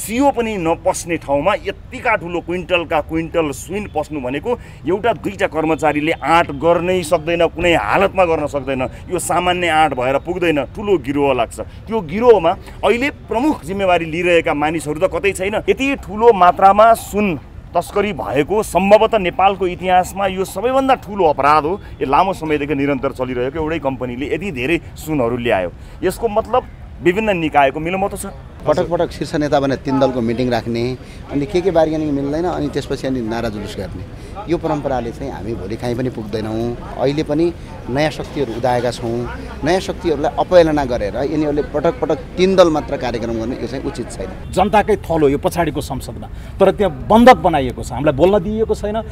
सियो पनि नपस्ने ठाउँमा यतिका ठुलो क्विन्टलका क्विन्टल सुन पस्नु भनेको एउटा दुईटा कर्मचारीले आँट गर्नै सक्दैन, कुनै हालतमा गर्न सक्दैन। यो सामान्य आँट भएर पुग्दैन, ठुलो गिरोह लाग्छ। त्यो गिरोहमा अहिले प्रमुख जिम्मेवारी लिइरहेका मानिसहरू त कतै छैन। यति ठुलो मात्रामा सुन तस्करी भएको सम्भवतः नेपालको इतिहासमा यो सबैभन्दा ठुलो अपराध हो। यो लामो समयदेखि निरन्तर चलिरहेको एउटै कम्पनीले यति धेरै सुनहरू ल्यायो। यसको मतलब विभिन्न निकायको मिलोमतो छ। पटक पटक शीर्ष नेता भने 3 दलको मिटिङ राख्ने, अनि के बार्गेनिङ मिल्दैन, अनि त्यसपछि अनि नारा जुलुस गर्ने, यो परम्पराले चाहिँ हामी भोलि कहीँ पनि पुग्दैनौँ। अहिले पनि नयाँ शक्तिहरू उदाएका छौँ। नयाँ शक्तिहरूलाई अपहेलना गरेर यिनीहरूले पटक पटक 3 दल मात्र कार्यक्रम गर्ने यो चाहिँ उचित छैन। जनताकै थलो यो पछाडिको संसदमा, तर त्यहाँ बन्धक बनाइएको छ, हामीलाई बोल्न दिइएको छैन।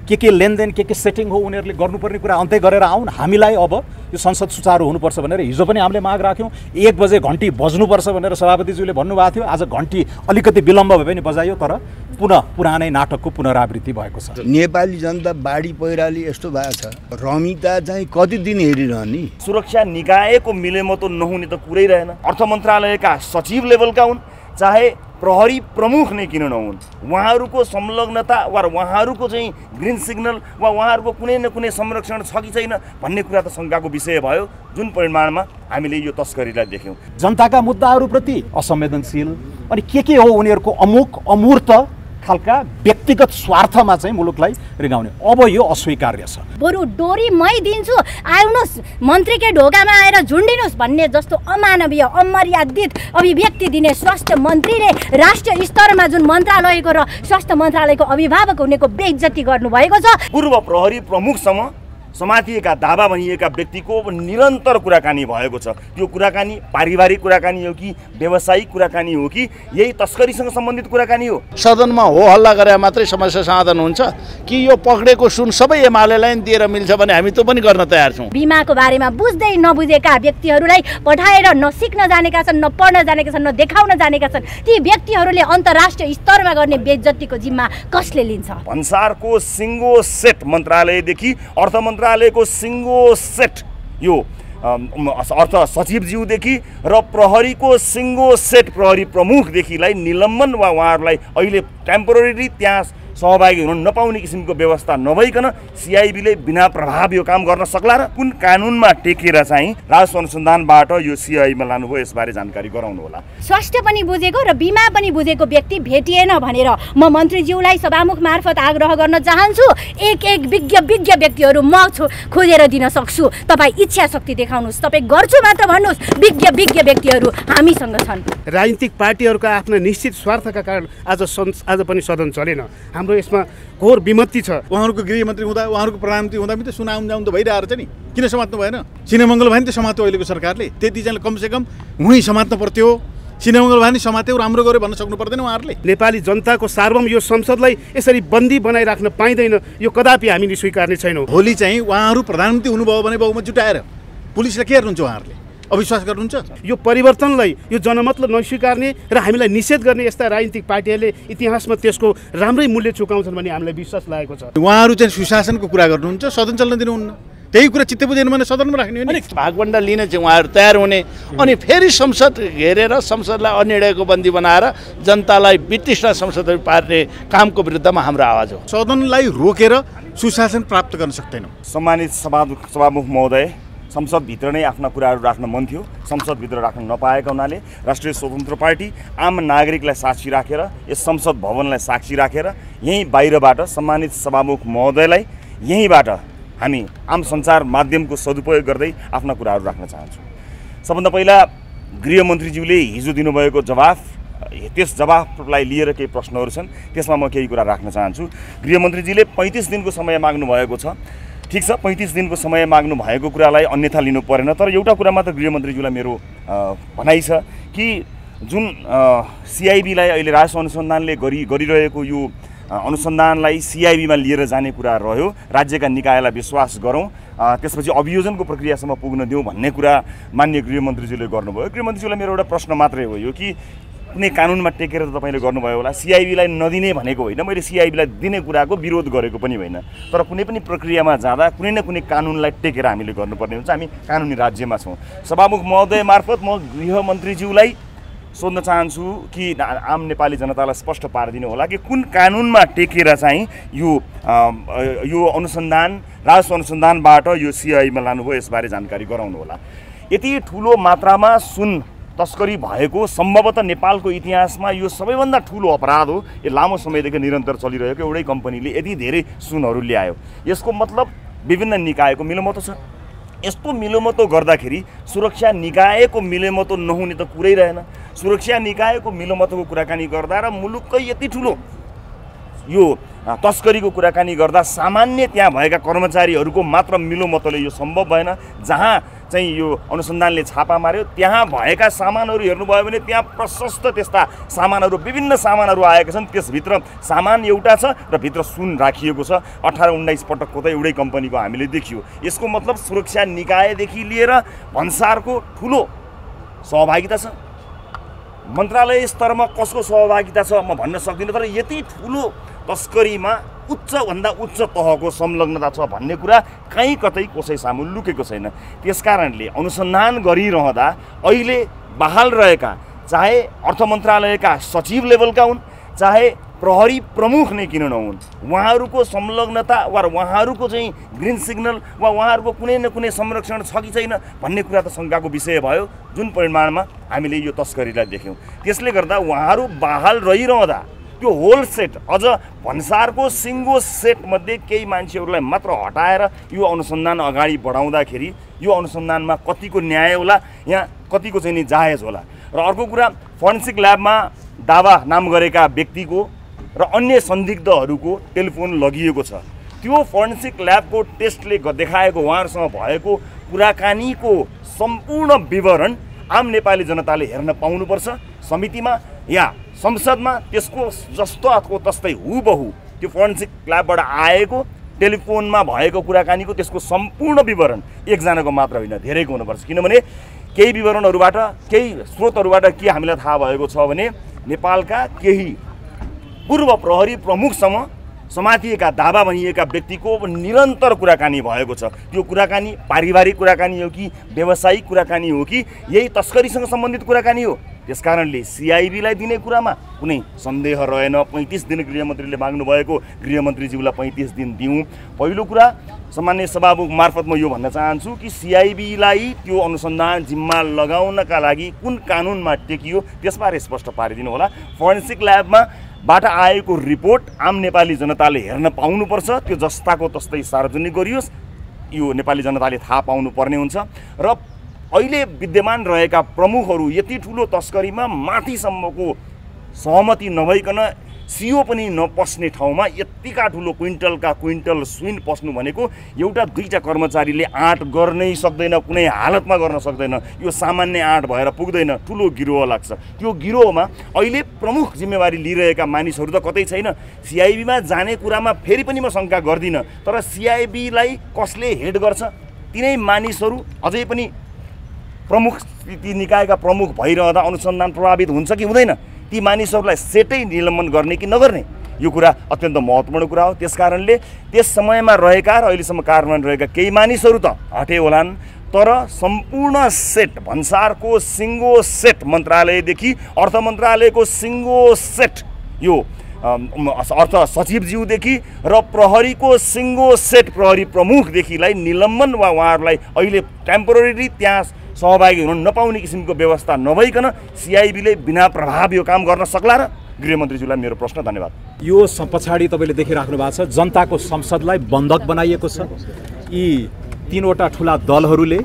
के लेनदेन के सेटिङ हो उनीहरूले गर्नुपर्ने कुरा अन्त्य गरेर आउन्। हामीलाई अब यो संसद सुचारू हुनुपर्छ भनेर हिजो पनि हामीले माग राख्यौँ। 1 बजे घन्टी बज्नुपर्छ भनेर सभापतिज्यूले भन्नुभएको थियो। आज घन्टी अलिकति विलम्ब भए पनि बजाइयो, तर पुनः पुरानै नाटकको पुनरावृत्ति भएको छ। नेपाली जनता बाढी पहिराले यस्तो भएको छ, रमिता चाहिँ कति दिन हेरिरहने। सुरक्षा निकायको मिलेमतो नहुने त कुरै रहेन। अर्थ मन्त्रालयका सचिव लेभलका हुन्, चाहे प्रहरी प्रमुख नै किन नहुन्, उहाँहरूको संलग्नता वा उहाँहरूको चाहिँ ग्रिन सिग्नल वा उहाँहरूको कुनै न कुनै संरक्षण छ कि छैन भन्ने कुरा त शङ्काको विषय भयो, जुन परिमाणमा हामीले यो तस्करीलाई देख्यौँ। जनताका मुद्दाहरूप्रति असंवेदनशील अनि के हो उनीहरूको अमूर्त खालका व्यक्तिगत स्वार्थमा चाहिँ मुलुकलाई रिगाउने, अब यो अस्वीकार्य छ। बरु डोरी मै दिन्छु, आउनुहोस् मन्त्रीकै ढोकामा आएर झुन्डिनुहोस् भन्ने जस्तो अमानवीय अमर्यादित अभिव्यक्ति दिने स्वास्थ्य मन्त्रीले राष्ट्रिय स्तरमा जुन मन्त्रालयको र स्वास्थ्य मन्त्रालयको अभिभावक हुनेको बेइज्जती गर्नुभएको छ। पूर्व प्रहरी प्रमुखसँग समातिएका दावा भनिएका व्यक्तिको निरन्तर कुराकानी भएको छ। त्यो कुराकानी पारिवारिक कुराकानी हो कि व्यावसायिक कुराकानी हो कि यही तस्करीसँग सम्बन्धित कुराकानी हो? सदनमा हो हल्ला गरे मात्रै समस्या समाधान हुन्छ कि यो पक्रेको सुन सबै एमालेलाई दिएर मिल्छ भने हामी त्यो पनि गर्न तयार छौँ। बिमाको बारेमा बुझ्दै नबुझेका व्यक्तिहरूलाई पठाएर न सिक्न जानेका छन्, न पढ्न जानेका छन्, न देखाउन जानेका छन्, ती व्यक्तिहरूले अन्तर्राष्ट्रिय स्तरमा गर्ने बेइज्जतीको जिम्मा कसले लिन्छ? भन्सारको सिङ्गो सेट मन्त्रालयदेखि अर्थ मन्त्रालयको सिङ्गो सेट यो अर्थ सचिवज्यूदेखि र प्रहरीको सिङ्गो सेट प्रहरी प्रमुखदेखिलाई निलम्बन वा उहाँहरूलाई अहिले टेम्पोररी त्यहाँ सहभागी हुन नपाउने किसिमको व्यवस्था नभइकन सिआइबीले बिना प्रभाव यो काम गर्न सक्ला र कुन कानुनमा टेकेर चाहिँ राजस्व अनुसन्धानबाट यो सिआइबीमा लानुभयो यसबारे जानकारी गराउनु होला। स्वास्थ्य पनि बुझेको र बिमा पनि बुझेको व्यक्ति भेटिएन भनेर म मन्त्रीज्यूलाई सभामुख मार्फत आग्रह गर्न चाहन्छु। एक विज्ञ व्यक्तिहरू म खोजेर दिन सक्छु। तपाईँ इच्छा शक्ति देखाउनुहोस्, तपाईँ गर्छु मात्र भन्नुहोस्। विज्ञ व्यक्तिहरू हामीसँग छन्। राजनीतिक पार्टीहरूका आफ्ना निश्चित स्वार्थका कारण आज पनि सदन चलेन। हाम्रो यसमा घोर विमति छ। उहाँहरूको गृहमन्त्री हुँदा उहाँहरूको प्रधानमन्त्री हुँदा पनि त सुनाउन त भइरहेको छ नि, किन समात्नु भएन? सिनेमङ्गल भयो नि त समात्यो अहिलेको सरकारले, त्यति चाहिँ कमसेकम हुनै समात्नु पर्थ्यो। सिनेमङ्गल भयो नि समात्यो, राम्रो गर्यो भन्न सक्नु पर्दैन उहाँहरूले? नेपाली जनताको सार्वभौम यो संसदलाई यसरी बन्दी बनाइराख्न पाइँदैन, यो कदापि हामीले स्वीकार्ने छैनौँ। भोलि चाहिँ उहाँहरू प्रधानमन्त्री हुनुभयो भने बहुमत जुटाएर पुलिसलाई के गर्नुहुन्छ? उहाँहरूले अविश्वास गर्नुहुन्छ? यो परिवर्तनलाई यो जनमतले नस्वीकार्ने र हामीलाई निषेध गर्ने यस्ता राजनीतिक पार्टीहरूले इतिहासमा त्यसको राम्रै मूल्य चुकाउँछन् भन्ने हामीलाई विश्वास लागेको छ। उहाँहरू चाहिँ सुशासनको कुरा गर्नुहुन्छ, सदन चल्न दिनुहुन्न। त्यही कुरा चित्त बुझेन भने सदनमा राख्ने हो नि। भागवण्डा लिन चाहिँ उहाँहरू तयार हुने, अनि फेरि संसद घेरेर संसदलाई अनिर्णयको बन्दी बनाएर जनतालाई वितृष्ण संसद पार्ने कामको विरुद्धमा हाम्रो आवाज हो। सदनलाई रोकेर सुशासन प्राप्त गर्न सक्दैनौँ। सम्मानित सभामुख महोदय, संसदभित्र नै आफ्ना कुराहरू राख्न मन थियो, संसदभित्र राख्न नपाएका हुनाले राष्ट्रिय स्वतन्त्र पार्टी आम नागरिकलाई साक्षी राखेर, यस संसद भवनलाई साक्षी राखेर यहीँ बाहिरबाट सम्मानित सभामुख महोदयलाई यहीँबाट हामी आम सञ्चार माध्यमको सदुपयोग गर्दै आफ्ना कुराहरू राख्न चाहन्छौँ। सबभन्दा पहिला गृहमन्त्रीज्यूले हिजो दिनुभएको जवाफ, त्यस जवाफलाई लिएर केही प्रश्नहरू छन्, त्यसमा म केही कुरा राख्न चाहन्छु। गृहमन्त्रीजीले 35 दिनको समय माग्नु भएको छ। ठिक छ, 35 दिनको समय माग्नु भएको कुरालाई अन्यथा लिनु परेन, तर एउटा कुरा मात्र गृहमन्त्रीज्यूलाई मेरो भनाइ छ कि जुन सिआइबीलाई अहिले राजस्व अनुसन्धानले गरिरहेको यो अनुसन्धानलाई सिआइबीमा लिएर जाने कुरा रह्यो, राज्यका निकायलाई विश्वास गरौँ, त्यसपछि अभियोजनको प्रक्रियासम्म पुग्न दिउँ भन्ने कुरा माननीय गृहमन्त्रीज्यूले गर्नुभयो। गृहमन्त्रीज्यूलाई मेरो एउटा प्रश्न मात्रै हो यो कि कुनै कानुनमा टेकेर त तपाईँले गर्नुभयो होला, सिआइबीलाई नदिने भनेको होइन, मैले सिआइबीलाई दिने कुराको विरोध गरेको पनि होइन, तर कुनै पनि प्रक्रियामा जाँदा कुनै न कुनै कानुनलाई टेकेर हामीले गर्नुपर्ने हुन्छ। हामी कानुनी राज्यमा छौँ। सभामुख महोदय मार्फत म गृहमन्त्रीज्यूलाई सोध्न चाहन्छु कि आम नेपाली जनतालाई स्पष्ट पारिदिनु होला कि कुन कानुनमा टेकेर चाहिँ यो अनुसन्धान राजस्व अनुसन्धानबाट यो सिआइमा लानुभयो, यसबारे जानकारी गराउनु होला। यति ठुलो मात्रामा सुन तस्करी भएको सम्भवतः नेपालको इतिहासमा यो सबैभन्दा ठुलो अपराध हो। यो लामो समयदेखि निरन्तर चलिरहेको एउटै कम्पनीले यति धेरै सुनहरू ल्यायो। यसको मतलब विभिन्न निकायको मिलोमतो छ। यस्तो मिलोमतो गर्दाखेरि सुरक्षा निकायको मिलोमतो नहुने त कुरै रहेन। सुरक्षा निकायको मिलोमतोको कुराकानी गर्दा र मुलुककै यति ठुलो यो तस्करीको कुराकानी गर्दा सामान्य त्यहाँ भएका कर्मचारीहरूको मात्र मिलोमतोले यो सम्भव भएन। जहाँ चाहिँ यो अनुसन्धानले छापा मार्यो त्यहाँ भएका सामानहरू हेर्नुभयो भने त्यहाँ प्रशस्त त्यस्ता सामानहरू विभिन्न सामानहरू आएका छन्। त्यसभित्र सामान एउटा छ र भित्र सुन राखिएको छ। 18-19 पटकको त एउटै कम्पनीको हामीले देखियो। यसको मतलब सुरक्षा निकायदेखि लिएर भन्सारको ठुलो सहभागिता छ। मन्त्रालय स्तरमा कसको सहभागिता छ म भन्न सक्दिनँ, तर यति ठुलो तस्करीमा उच्चभन्दा उच्च तहको संलग्नता छ भन्ने कुरा कहीँ कतै कसै सामु लुकेको छैन। त्यसकारणले अनुसन्धान गरिरहँदा अहिले बहाल रहेका चाहे अर्थ मन्त्रालयका सचिव लेभलका हुन् चाहे प्रहरी प्रमुख नै किन नहुन्, उहाँहरूको संलग्नता वा उहाँहरूको चाहिँ ग्रिन सिग्नल वा उहाँहरूको कुनै न कुनै संरक्षण छ कि छैन भन्ने कुरा त शङ्काको विषय भयो, जुन परिमाणमा हामीले यो तस्करीलाई देख्यौँ। त्यसले गर्दा उहाँहरू बहाल रहिरहँदा त्यो होल सेट अझ भन्सारको सिङ्गो सेटमध्ये केही मान्छेहरूलाई मात्र हटाएर यो अनुसन्धान अगाडि बढाउँदाखेरि यो अनुसन्धानमा कतिको न्याय होला, यहाँ कतिको चाहिँ नि जायज होला। र अर्को कुरा, फोरेन्सिक ल्याबमा दावा नाम गरेका व्यक्तिको र अन्य संदिग्धहरूको टेलिफोन लगिएको छ। त्यो फोरेन्सिक ल्याबको टेस्टले देखाएको उहाँहरूसँग भएको कुराकानीको सम्पूर्ण विवरण आम नेपाली जनताले हेर्न पाउनुपर्छ। समितिमा या संसदमा त्यसको जस्तो अथवा तस्तै हुबहु त्यो फोरेन्सिक ल्याबबाट आएको टेलिफोनमा भएको कुराकानीको त्यसको सम्पूर्ण विवरण एकजनाको मात्र होइन, धेरैको हुनुपर्छ। किनभने केही विवरणहरूबाट केही स्रोतहरूबाट के हामीलाई थाहा भएको छ भने नेपालका केही पूर्व प्रहरी प्रमुखसँग समातिएका दावा भनिएका व्यक्तिको निरन्तर कुराकानी भएको छ। त्यो कुराकानी पारिवारिक कुराकानी हो कि व्यावसायिक कुराकानी हो कि यही तस्करीसँग सम्बन्धित कुराकानी हो। त्यसकारणले सिआइबीलाई दिने कुरामा कुनै सन्देह रहेन। 35 दिन गृहमन्त्रीले माग्नुभएको गृहमन्त्रीज्यूलाई 35 दिन दिउँ। पहिलो कुरा, सामान्य सभामुख मार्फत म यो भन्न चाहन्छु कि सिआइबीलाई त्यो अनुसन्धान जिम्मा लगाउनका लागि कुन कानुनमा टेकियो त्यसबारे स्पष्ट पारिदिनु होला। फोरेन्सिक ल्याबमा बाट आएको रिपोर्ट आम नेपाली जनताले हेर्न पाउनुपर्छ। त्यो जस्ताको तस्तै सार्वजनिक गरियोस्, यो नेपाली जनताले थाहा पाउनुपर्ने हुन्छ। र अहिले विद्यमान रहेका प्रमुखहरू यति ठुलो तस्करीमा माथिसम्मको सहमति नभइकन सिओ पनि नपस्ने ठाउँमा यतिका ठुलो क्विन्टल सुन पस्नु भनेको एउटा दुईटा कर्मचारीले आँट गर्नै सक्दैन, कुनै हालतमा गर्न सक्दैन। यो सामान्य आँट भएर पुग्दैन, ठुलो गिरोह लाग्छ। त्यो गिरोहमा अहिले प्रमुख जिम्मेवारी लिइरहेका मानिसहरू त कतै छैन। सिआइबीमा जाने कुरामा फेरि पनि म शङ्का गर्दिनँ, तर सिआइबीलाई कसले हेड गर्छ तिनै मानिसहरू अझै पनि प्रमुख ती निकायका प्रमुख भइरहँदा अनुसन्धान प्रभावित हुन्छ कि हुँदैन, ती मानिसहरूलाई सेटै निलम्बन गर्ने कि नगर्ने, यो कुरा अत्यन्त महत्त्वपूर्ण कुरा हो। त्यसकारणले त्यस समयमा रहेका र अहिलेसम्म कार्यान्वयन रहेका केही मानिसहरू त हटे होलान्, तर सम्पूर्ण सेट भन्सारको सिङ्गो सेट मन्त्रालयदेखि अर्थ मन्त्रालयको सिङ्गो सेट यो अर्थ सचिवज्यूदेखि र प्रहरीको सिङ्गो सेट प्रहरी प्रमुखदेखिलाई निलम्बन वा उहाँहरूलाई अहिले टेम्पोररी त्यहाँ सहभागी हुन नपाउने किसिमको व्यवस्था नभइकन सिआइबीले बिना प्रभाव यो काम गर्न सक्ला र? गृहमन्त्रीज्यूलाई मेरो प्रश्न। धन्यवाद। यो पछाडि तपाईँले देखिराख्नु भएको छ जनताको संसदलाई बन्धक बनाइएको छ। यी तीनवटा ठुला दलहरूले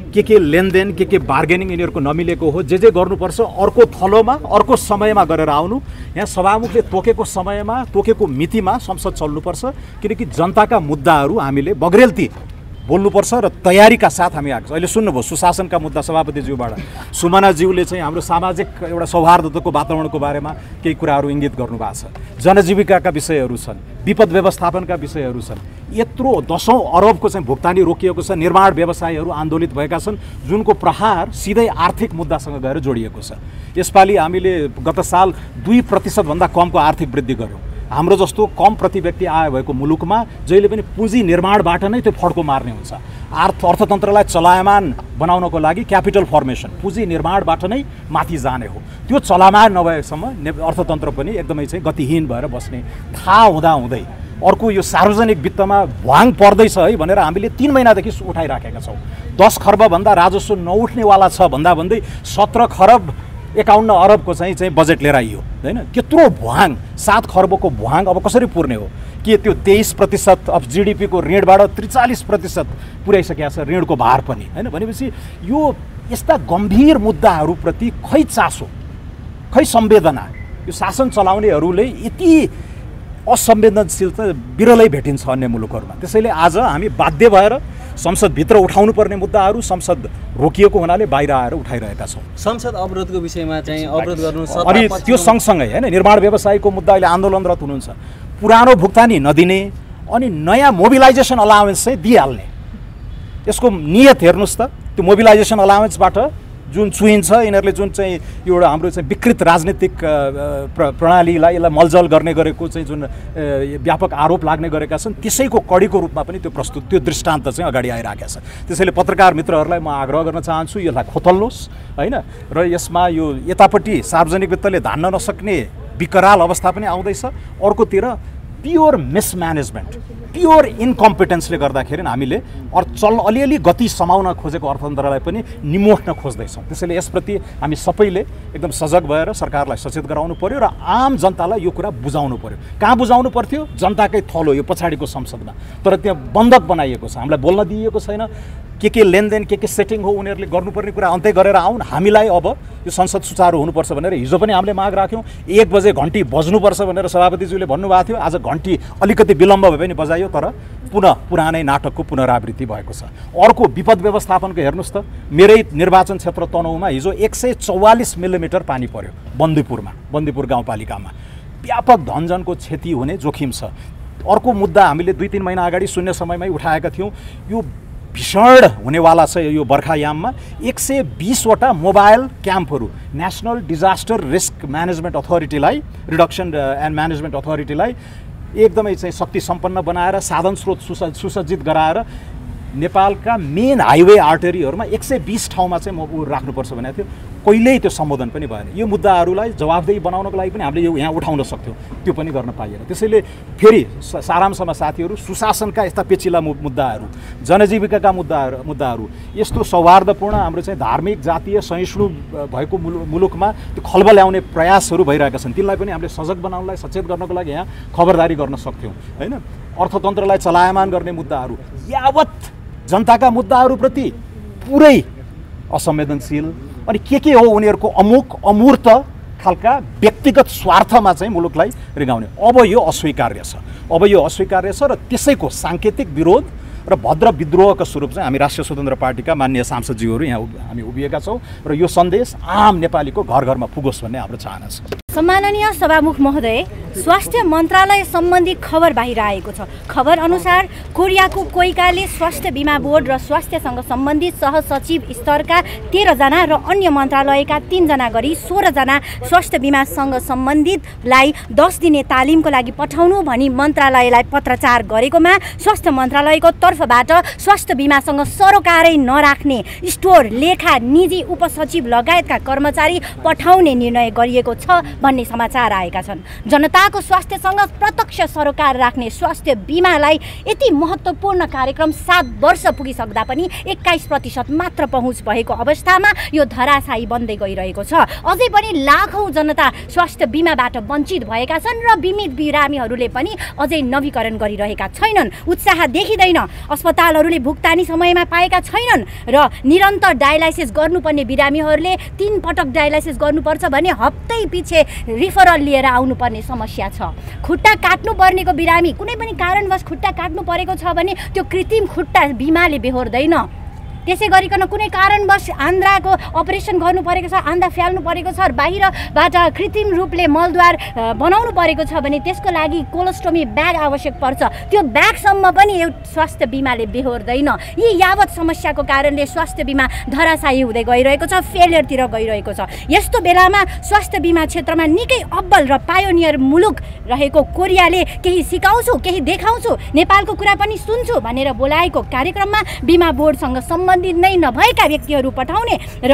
के लेनदेन के बार्गेनिङ यिनीहरूको नमिलेको हो। जे गर्नुपर्छ अर्को थलोमा अर्को समयमा गरेर आउनु। यहाँ सभामुखले तोकेको समयमा तोकेको मितिमा संसद चल्नुपर्छ, किनकि जनताका मुद्दाहरू हामीले बग्रेलती बोल्नुपर्छ र तयारीका साथ हामी आएको छ। अहिले सुन्नुभयो सुशासनका मुद्दा सभापतिज्यूबाट, सुमनाज्यूले चाहिँ हाम्रो सामाजिक एउटा सौहार्दताको वातावरणको बारेमा केही कुराहरू इङ्गित गर्नुभएको छ। जनजीविकाका विषयहरू छन्, विपद व्यवस्थापनका विषयहरू छन्। यत्रो 10औं अरबको चाहिँ भुक्तानी रोकिएको छ। निर्माण व्यवसायीहरू आन्दोलित भएका छन्, जुनको प्रहार सिधै आर्थिक मुद्दासँग गएर जोडिएको छ। यसपालि हामीले गत साल 2% भन्दा कमको आर्थिक वृद्धि गर्यौँ। हाम्रो जस्तो कम प्रति व्यक्ति आय भएको मुलुकमा जहिले पनि पुँजी निर्माणबाट नै त्यो फड्को मार्ने हुन्छ। अर्थतन्त्रलाई चलायमान बनाउनको लागि क्यापिटल फर्मेसन पुँजी निर्माणबाट नै माथि जाने हो। त्यो चलायमान नभएसम्म अर्थतन्त्र पनि एकदमै चाहिँ गतिहीन भएर बस्ने थाहा हुँदाहुँदै अर्को यो सार्वजनिक वित्तमा भ्वाङ पर्दैछ है भनेर हामीले 3 महिनादेखि उठाइराखेका छौँ। 10 खर्बभन्दा राजस्व नउठ्नेवाला छ भन्दा भन्दै 17 खरब 51 अरबको चाहिँ बजेट लिएर आइयो होइन। त्यत्रो भ्वाङ 7 खर्बको भ्वाङ अब कसरी पुर्ने हो? के त्यो 23% अफ GDP को ऋणबाट 43% पुर्याइसकेका छ ऋणको भार पनि होइन। भनेपछि यो यस्ता गम्भीर मुद्दाहरूप्रति खै चासो खै संवेदना यो शासन चलाउनेहरूले यति असंवेदनशील त बिरलै भेटिन्छ अन्य मुलुकहरूमा। त्यसैले आज हामी बाध्य भएर संसदभित्र उठाउनु पर्ने मुद्दाहरू संसद रोकिएको हुनाले बाहिर आएर उठाइरहेका छौँ। संसद अवरोधको विषयमा चाहिँ अवरोध गर्नु अनि त्यो सँगसँगै होइन निर्माण व्यवसायीको मुद्दा अहिले आन्दोलनरत हुनुहुन्छ। पुरानो भुक्तानी नदिने अनि नयाँ मोबिलाइजेसन अलाउन्स चाहिँ दिइहाल्ने यसको नियत हेर्नुहोस् त। त्यो मोबिलाइजेसन अलाउन्सबाट जुन चुइन्छ यिनीहरूले जुन चाहिँ एउटा हाम्रो चाहिँ विकृत राजनीतिक प्रणालीलाई यसलाई मलजल गर्ने गरेको चाहिँ जुन व्यापक आरोप लाग्ने गरेका छन् त्यसैको कडीको रूपमा पनि त्यो दृष्टान्त चाहिँ अगाडि आइरहेको छ। त्यसैले पत्रकार मित्रहरूलाई म आग्रह गर्न चाहन्छु यसलाई खोतल्नुहोस् होइन। र यसमा यो यतापट्टि सार्वजनिक वित्तले धान्न नसक्ने विकराल अवस्था पनि आउँदैछ, अर्कोतिर प्योर मिसम्यानेजमेन्ट प्योर इन्कम्पिटेन्सले गर्दाखेरि हामीले अलिअलि गति समाउन खोजेको अर्थतन्त्रलाई पनि निमोट्न खोज्दैछौँ। त्यसैले यसप्रति हामी सबैले एकदम सजग भएर सरकारलाई सचेत गराउनु पर्यो र आम जनतालाई यो कुरा बुझाउनु पर्यो। कहाँ बुझाउनु पर्थ्यो? जनताकै थलो यो पछाडिको संसदमा। तर त्यहाँ बन्धक बनाइएको छ, हामीलाई बोल्न दिइएको छैन। के लेनदेन के सेटिङ हो उनीहरूले गर्नुपर्ने कुरा अन्त्य गरेर आउन्। हामीलाई अब यो संसद सुचारू हुनुपर्छ भनेर हिजो पनि हामीले माग राख्यौँ। 1 बजे घन्टी बज्नुपर्छ भनेर सभापतिज्यूले भन्नुभएको थियो। आज घन्टी अलिकति विलम्ब भए पनि बजाइयो, तर पुनः पुरानै नाटकको पुनरावृत्ति भएको छ। अर्को विपद व्यवस्थापनको हेर्नुहोस् त, मेरै निर्वाचन क्षेत्र तनहुँमा हिजो 144 मिलिमिटर पानी पर्यो बन्दीपुर गाउँपालिकामा। व्यापक धनजनको क्षति हुने जोखिम छ। अर्को मुद्दा हामीले 2-3 महिना अगाडि शून्य समयमै उठाएका थियौँ। यो भीषण हुनेवाला छ यो बर्खायाममा 120 वटा मोबाइल क्याम्पहरू नेसनल डिजास्टर रिस्क म्यानेजमेन्ट अथोरिटीलाई रिडक्सन एन्ड म्यानेजमेन्ट अथोरिटीलाई एकदमै चाहिँ शक्ति सम्पन्न बनाएर साधन स्रोत सुसज्जित गराएर नेपालका मेन हाइवे आर्टरीहरूमा 120 ठाउँमा चाहिँ म राख्नुपर्छ भनेको थियो। कहिल्यै त्यो सम्बोधन पनि भएन। यो मुद्दाहरूलाई जवाफदेही बनाउनको लागि पनि हामीले यो यहाँ उठाउन सक्थ्यौँ, त्यो पनि गर्न पाइएन। त्यसैले फेरि सारांशमा साथीहरू सुशासनका यस्ता पेचिला मुद्दाहरू, जनजीविकाका मुद्दाहरू यस्तो सौहार्दपूर्ण हाम्रो चाहिँ धार्मिक जातीय सहिष्णु भएको मुलुकमा त्यो खलबल ल्याउने प्रयासहरू भइरहेका छन्। तिनलाई पनि हामीले सजग बनाउनलाई सचेत गर्नको लागि यहाँ खबरदारी गर्न सक्थ्यौँ होइन। अर्थतन्त्रलाई चलायमान गर्ने मुद्दाहरू यावत जनताका मुद्दाहरूप्रति पुरै असंवेदनशील अनि के हो उनीहरूको अमूर्त खालका व्यक्तिगत स्वार्थमा चाहिँ मुलुकलाई रिगाउने अब यो अस्वीकार्य छ र त्यसैको साङ्केतिक विरोध र भद्र विद्रोहको स्वरूप चाहिँ हामी राष्ट्रिय स्वतन्त्र पार्टीका माननीय सांसदज्यूहरू यहाँ हामी उभिएका छौँ र यो सन्देश आम नेपालीको घर घरमा पुगोस् भन्ने हाम्रो चाहना छ। सम्माननीय सभामुख महोदय, स्वास्थ्य मन्त्रालय सम्बन्धी खबर बाहिर आएको छ। खबर अनुसार कोरियाको कोइकाले स्वास्थ्य बिमा बोर्ड र स्वास्थ्यसँग सम्बन्धित सहसचिव स्तरका 13 जना र अन्य मन्त्रालयका 3 जना गरी 16 जना स्वास्थ्य बिमासँग सम्बन्धितलाई 10 दिने तालिमको लागि पठाउनु भनी मन्त्रालयलाई पत्रचार गरेकोमा स्वास्थ्य मन्त्रालयको तर्फबाट स्वास्थ्य बिमासँग सरोकारै नराख्ने स्टोर, लेखा, निजी उपसचिव लगायतका कर्मचारी पठाउने निर्णय गरिएको छ भन्ने समाचार आएका छन्। जनताको स्वास्थ्यसँग प्रत्यक्ष सरोकार राख्ने स्वास्थ्य बिमालाई यति महत्त्वपूर्ण कार्यक्रम 7 वर्ष पुगिसक्दा पनि 21% मात्र पहुँच भएको अवस्थामा यो धराशायी बन्दै गइरहेको छ। अझै पनि लाखौँ जनता स्वास्थ्य बिमाबाट वञ्चित भएका छन् र बिमित बिरामीहरूले पनि अझै नवीकरण गरिरहेका छैनन्। उत्साह देखिँदैन। अस्पतालहरूले भुक्तानी समयमा पाएका छैनन् र निरन्तर डायलाइसिस गर्नुपर्ने बिरामीहरूले 3 पटक डायलाइसिस गर्नुपर्छ भने हप्तै पछि रिफरल लिएर आउनुपर्ने समस्या छ। खुट्टा काट्नु पर्नेको बिरामी कुनै पनि कारणवश खुट्टा काट्नु परेको छ भने त्यो कृत्रिम खुट्टा बिमाले बेहोर्दैन। त्यसै गरिकन कुनै कारणवश आन्द्राको अपरेसन गर्नु परेको छ, आन्द्रा फ्याल्नु परेको छ, बाहिरबाट कृत्रिम रूपले मलद्वार बनाउनु परेको छ भने त्यसको लागि कोलोस्टोमी ब्याग आवश्यक पर्छ। त्यो ब्यागसम्म पनि एउटा स्वास्थ्य बिमाले बेहोर्दैन। यी यावत समस्याको कारणले स्वास्थ्य बिमा धराशायी हुँदै गइरहेको छ, फेलियरतिर गइरहेको छ। यस्तो बेलामा स्वास्थ्य बिमा क्षेत्रमा निकै अब्बल र पायोनियर मुलुक रहेको कोरियाले केही सिकाउँछु, केही देखाउँछु, नेपालको कुरा पनि सुन्छु भनेर बोलाएको कार्यक्रममा बिमा बोर्डसँग सम्बन्धित नै नभएका व्यक्तिहरू पठाउने र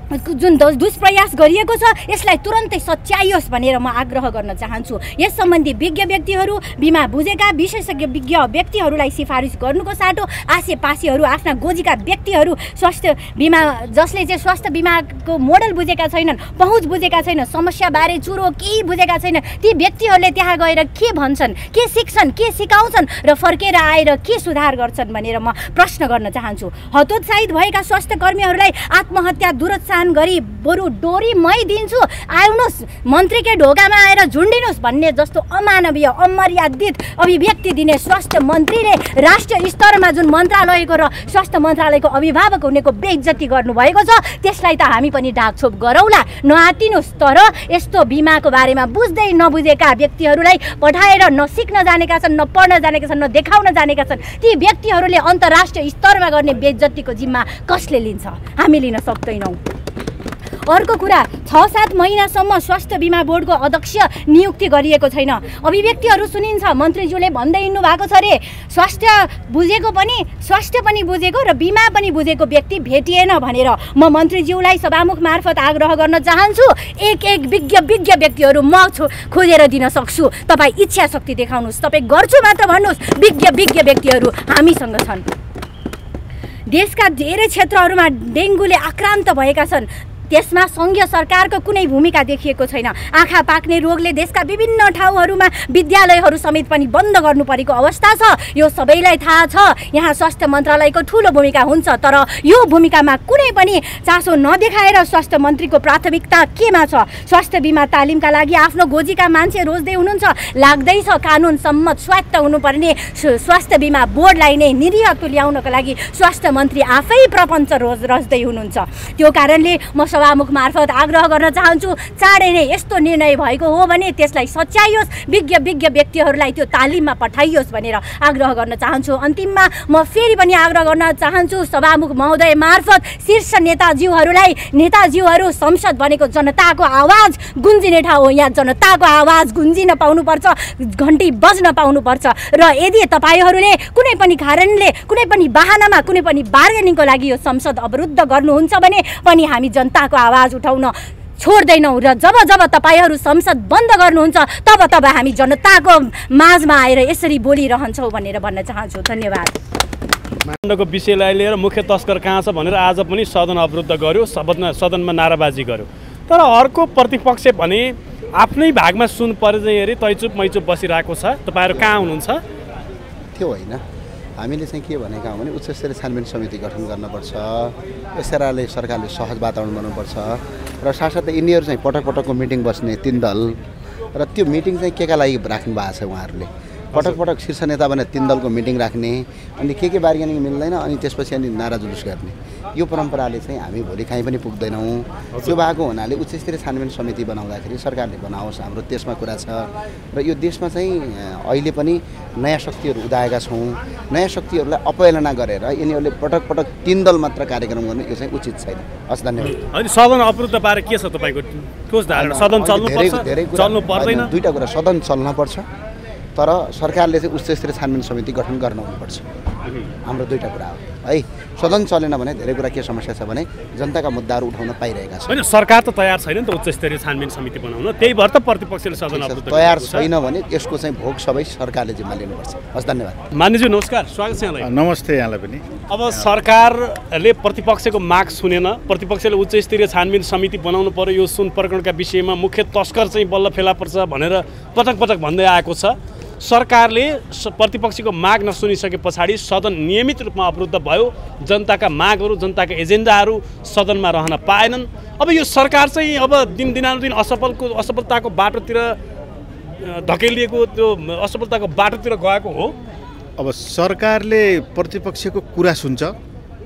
जुन दुष्प्रयास गरिएको छ यसलाई तुरन्तै सच्याइयोस् भनेर म आग्रह गर्न चाहन्छु। यस सम्बन्धी विज्ञ व्यक्तिहरू, बिमा बुझेका विशेषज्ञ विज्ञ व्यक्तिहरूलाई सिफारिस गर्नुको साटो आसेपासेहरू, आफ्ना गोजीका व्यक्तिहरू, स्वास्थ्य बिमा जसले चाहिँ स्वास्थ्य बिमाको मोडल बुझेका छैनन्, पहुँच बुझेका छैनन्, समस्याबारे चुरो केही बुझेका छैनन्, ती व्यक्तिहरूले त्यहाँ गएर के भन्छन्, के सिक्छन्, के सिकाउँछन् र फर्केर आएर के सुधार गर्छन् भनेर म प्रश्न गर्न चाहन्छु। हतोत्साहित भएका स्वास्थ्य कर्मीहरूलाई आत्महत्या दुरुत्साहन गरी बरु डोरी मै दिन्छु, आउनुहोस् मन्त्रीकै ढोकामा आएर झुन्डिनुहोस् भन्ने जस्तो अमानवीय अमर्यादित अभिव्यक्ति दिने स्वास्थ्य मन्त्रीले राष्ट्रिय स्तरमा जुन मन्त्रालयको र स्वास्थ्य मन्त्रालयको अभिभावक हुनेको बेइज्जती गर्नुभएको छ त्यसलाई त हामी पनि ढाकछोप गरौँला, नआतिनुहोस्। तर यस्तो बिमाको बारेमा बुझ्दै नबुझेका व्यक्तिहरूलाई पठाएर न सिक्न जानेका छन्, न पढ्न जानेका छन्, न देखाउन जानेका छन्, ती व्यक्तिहरूले अन्तर्राष्ट्रिय स्तरमा गर्ने बेइज्जतीको जिम्मा कसले लिन्छ? हामी लिन सक्दैनौँ। अर्को कुरा, 6-7 महिनासम्म स्वास्थ्य बिमा बोर्डको अध्यक्ष नियुक्ति गरिएको छैन। अभिव्यक्तिहरू सुनिन्छ, मन्त्रीज्यूले भन्दै हिँड्नु भएको छ अरे स्वास्थ्य पनि बुझेको र बिमा पनि बुझेको व्यक्ति भेटिएन भनेर। म मन्त्रीज्यूलाई सभामुख मार्फत आग्रह गर्न चाहन्छु, एक विज्ञ व्यक्तिहरू म खोजेर दिन सक्छु। तपाईँ इच्छा शक्ति देखाउनुहोस्, तपाईँ गर्छु मात्र भन्नुहोस्। विज्ञ व्यक्तिहरू हामीसँग छन्। देशका धेरै क्षेत्रहरूमा डेङ्गुले आक्रान्त भएका छन्, त्यसमा सङ्घीय सरकारको कुनै भूमिका देखिएको छैन। आँखा पाक्ने रोगले देशका विभिन्न ठाउँहरूमा विद्यालयहरू समेत पनि बन्द गर्नु परेको अवस्था छ। यो सबैलाई थाहा छ। यहाँ स्वास्थ्य मन्त्रालयको ठुलो भूमिका हुन्छ, तर यो भूमिकामा कुनै पनि चासो नदेखाएर स्वास्थ्य मन्त्रीको प्राथमिकता केमा छ? स्वास्थ्य बिमा तालिमका लागि आफ्नो गोजीका मान्छे रोज्दै हुनुहुन्छ। लाग्दैछ कानुन सम्मत स्वायत्त हुनुपर्ने स्वास्थ्य बिमा बोर्डलाई नै निरीह तुल्याउनको लागि स्वास्थ्य मन्त्री आफै प्रपञ्च रच्दै हुनुहुन्छ। त्यो कारणले म सभामुख मार्फत आग्रह गर्न चाहन्छु, चाँडै नै यस्तो निर्णय भएको हो भने त्यसलाई सच्याइयोस्, विज्ञ व्यक्तिहरूलाई त्यो तालिममा पठाइयोस् भनेर आग्रह गर्न चाहन्छु। अन्तिममा म फेरि पनि आग्रह गर्न चाहन्छु सभामुख महोदय मार्फत शीर्ष नेताजीहरू संसद भनेको जनताको आवाज गुन्जिने ठाउँ हो। यहाँ जनताको आवाज गुन्जिन पाउनुपर्छ, घन्टी बज्न पाउनुपर्छ। र यदि तपाईँहरूले कुनै पनि कारणले, कुनै पनि बाहनामा, कुनै पनि बार्गेनिङको लागि यो संसद अवरुद्ध गर्नुहुन्छ भने पनि हामी जनताको आवाज उठाउन छोड्दैनौँ। र जब तपाईँहरू संसद बन्द गर्नुहुन्छ तब हामी जनताको माझमा आएर यसरी बोलिरहन्छौँ भनेर भन्न चाहन्छु। धन्यवाद। माण्डको विषयलाई लिएर मुख्य तस्कर कहाँ छ भनेर आज पनि सदन अवरुद्ध गर्यो, सदनमा नाराबाजी गर्यो। तर अर्को प्रतिपक्ष भने आफ्नै भागमा सुन परे चाहिँ हेरी तैचुप मैचुप बसिरहेको छ। तपाईँहरू कहाँ हुनुहुन्छ? त्यो होइन, हामीले चाहिँ के भनेका हौँ भने उच्च स्तरीय छानबिन समिति गठन गर्नुपर्छ, यसराले सरकारले सहज वातावरण बनाउनुपर्छ र साथसाथै यिनीहरू चाहिँ पटकको मिटिङ बस्ने 3 दल र त्यो मिटिङ चाहिँ केका लागि राख्नु भएको छ? उहाँहरूले पटक शीर्ष नेता भने 3 दलको मिटिङ राख्ने, अनि के बार्गेनिङ मिल्दैन, अनि त्यसपछि अनि नारा जुलुस गर्ने। यो परम्पराले चाहिँ हामी भोलि कहीँ पनि पुग्दैनौँ। त्यो भएको हुनाले उच्च स्तरीय छानबिन समिति बनाउँदाखेरि सरकारले बनाओस्, हाम्रो देशमा कुरा छ। र यो देशमा चाहिँ अहिले पनि नयाँ शक्तिहरू उदाएका छौँ। नयाँ शक्तिहरूलाई अपहेलना गरेर यिनीहरूले पटक 3 दल मात्र कार्यक्रम गर्ने, यो चाहिँ उचित छैन। हस्, धन्यवाद। अनि सदन अवरुद्ध पारे के छ तपाईँको ठोस धारणा? सदन चल्नु पर्दैन? दुईटा कुरा, सदन चल्न पर्छ, तर सरकारले चाहिँ उच्च स्तरीय छानबिन समिति गठन गर्न हुनुपर्छ। हाम्रो दुईटा कुरा हो है। सदन चलेन भने धेरै कुरा के समस्या छ भने जनताका मुद्दाहरू उठाउन पाइरहेका छन्। होइन, सरकार त तयार छैन नि त उच्च स्तरीय छानबिन समिति बनाउन, त्यही भएर त प्रतिपक्षले सदन अवरुद्ध तयार छैन भने यसको चाहिँ भोग सबै सरकारले जिम्मा लिनुपर्छ। हस्, धन्यवाद। मान्यज्यू नमस्कार, स्वागत छ यहाँलाई। नमस्ते यहाँलाई पनि। अब सरकारले प्रतिपक्षको माग सुनेन, प्रतिपक्षले उच्च स्तरीय छानबिन समिति बनाउनु पर्यो, यो सुन प्रकरणका विषयमा मुख्य तस्कर चाहिँ बल्ल फेला पर्छ भनेर पटक भन्दै आएको छ। सरकारले प्रतिपक्षको माग नसुनिसके पछाडि सदन नियमित रूपमा अवरुद्ध भयो। जनताका मागहरू, जनताका एजेन्डाहरू सदनमा रहन पाएनन्। अब यो सरकार चाहिँ अब दिनानुदिन असफलताको बाटोतिर धकेलिएको, त्यो असफलताको बाटोतिर गएको हो। अब सरकारले प्रतिपक्षको कुरा सुन्छ,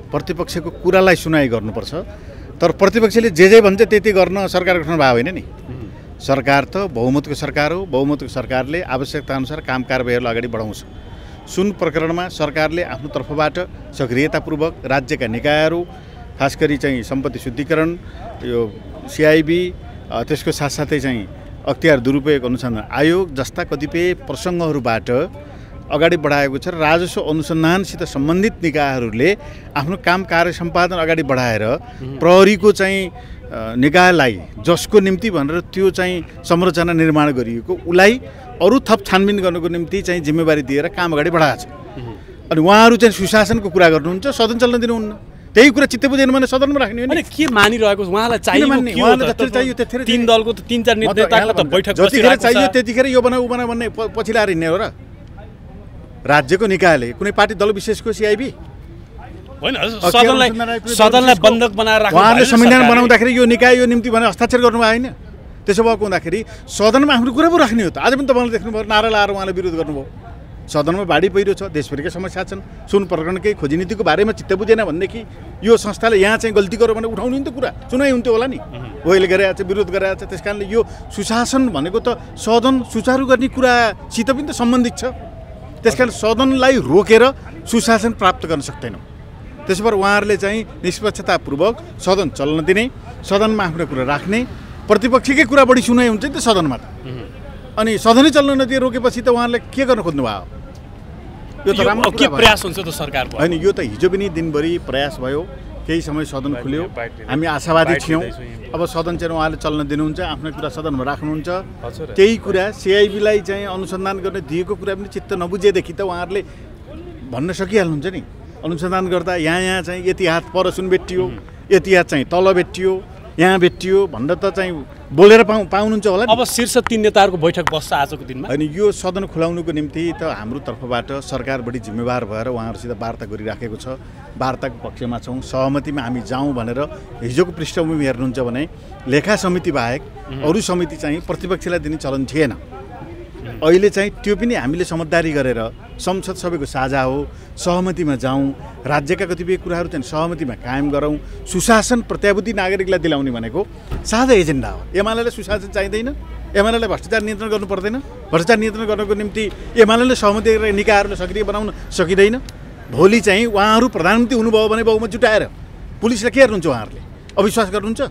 प्रतिपक्षको कुरालाई सुनाइ गर्नुपर्छ, तर प्रतिपक्षले जे भन्छ त्यति गर्न सरकार गठन भयो होइन नि। सरकार त बहुमतको सरकार हो, बहुमतको सरकारले आवश्यकताअनुसार काम कारबाहीहरू अगाडि बढाउँछ। सुन प्रकरणमा सरकारले आफ्नो तर्फबाट सक्रियतापूर्वक राज्यका निकायहरू, खास गरी चाहिँ सम्पत्ति शुद्धिकरण, यो सिआइबी, त्यसको साथसाथै चाहिँ अख्तियार दुरुपयोग अनुसन्धान आयोग जस्ता कतिपय प्रसङ्गहरूबाट अगाडि बढाएको छ र राजस्व अनुसन्धानसित सम्बन्धित निकायहरूले आफ्नो काम कार्य सम्पादन अगाडि बढाएर प्रहरीको चाहिँ निकायलाई जसको निम्ति भनेर त्यो चाहिँ संरचना निर्माण गरिएको उसलाई अरू थप छानबिन गर्नको निम्ति चाहिँ जिम्मेवारी दिएर काम अगाडि बढाएको छ। अनि उहाँहरू चाहिँ सुशासनको कुरा गर्नुहुन्छ, सदन चल्न दिनुहुन्न। त्यही कुरा चित्त बुझेन भने सदनमा राख्ने हो नि। के मानिरहेको उहाँलाई चाहियो तीन दलको त 3-4 नेताको त बैठक जतिखेर चाहियो त्यतिखेर यो बनाऊ बनाऊ भन्ने पछि लाएर हिँड्ने हो र? राज्यको निकायले कुनै पार्टी दल विशेषको सिआइबी होइन, सदनलाई बन्धक बनाएर राख्नु। उहाँले संविधान बनाउँदाखेरि यो निकाय यो निम्ति भनेर हस्ताक्षर गर्नुभयो होइन? त्यसो भएको हुँदाखेरि सदनमा आफ्नो कुरा पो राख्ने हो त। आज पनि तपाईँले देख्नुभयो नारा लाएर उहाँले विरोध गर्नुभयो। सदनमा बाढी पहिरो छ, देशभरिका समस्या छन्, सुन प्रकरणकै खोजी नीतिको बारेमा चित्त बुझेन भनेदेखि यो संस्थाले यहाँ चाहिँ गल्ती गर्यो भने उठाउनु नि त कुरा, सुनाइ हुन्थ्यो होला नि। ओहिले गरिरहेको छ, विरोध गरिरहेको छ। त्यस कारणले यो सुशासन भनेको त सदन सुचारू गर्ने कुरासित पनि त सम्बन्धित छ। त्यस कारण सदनलाई रोकेर सुशासन प्राप्त गर्न सक्दैनौँ। त्यसो भएर उहाँहरूले चाहिँ निष्पक्षतापूर्वक सदन चल्न दिने, सदनमा आफ्नो कुरा राख्ने, प्रतिपक्षकै कुरा बढी सुनाइ हुन्छ नि त सदनमा त। अनि सदनै चल्न नदिए रोकेपछि त उहाँहरूले के गर्न खोज्नु भयो? यो त राम्रो के प्रयास हुन्छ त सरकारको? होइन, यो त हिजो पनि दिनभरि प्रयास भयो, केही समय सदन खुल्यो, हामी आशावादी थियौँ। अब सदन चाहिँ उहाँले चल्न दिनुहुन्छ, आफ्नो कुरा सदनमा राख्नुहुन्छ। त्यही कुरा सिआइबीलाई चाहिँ अनुसन्धान गर्न दिएको कुरा पनि चित्त नबुझेदेखि त उहाँहरूले भन्न सकिहाल्नुहुन्छ नि। अनुसन्धान गर्दा यहाँ चाहिँ यति हात पर सुन भेटियो, यति हात चाहिँ तल भेटियो, यहाँ भेटियो भनेर त चाहिँ बोलेर पाउनुहुन्छ होला। अब शीर्ष 3 नेताहरूको बैठक बस्छ आजको दिनमा। अनि यो सदन खुलाउनुको निम्ति त हाम्रो तर्फबाट सरकार बढी जिम्मेवार भएर उहाँहरूसित वार्ता गरिराखेको छ। वार्ताको पक्षमा छौँ, सहमतिमा हामी जाउँ भनेर हिजोको पृष्ठभूमि हेर्नुहुन्छ भने लेखा समिति बाहेक अरू समिति चाहिँ प्रतिपक्षलाई दिने चलन थिएन। अहिले चाहिँ त्यो पनि हामीले समझदारी गरेर संसद सबैको साझा हो, सहमतिमा जाउँ, राज्यका कतिपय कुराहरू चाहिँ सहमतिमा कायम गरौँ, सुशासन प्रत्याभूति नागरिकलाई दिलाउने भनेको साझा एजेन्डा हो। एमालेलाई सुशासन चाहिँदैन, एमालेलाई भ्रष्टाचार नियन्त्रण गर्नु पर्दैन, भ्रष्टाचार नियन्त्रण गर्नको निम्ति एमालेले सहमति गरेर निकायहरूलाई सक्रिय बनाउन सकिँदैन। भोलि चाहिँ उहाँहरू प्रधानमन्त्री हुनुभयो भने बहुमत जुटाएर पुलिसलाई के गर्नुहुन्छ? उहाँहरूले अविश्वास गर्नुहुन्छ?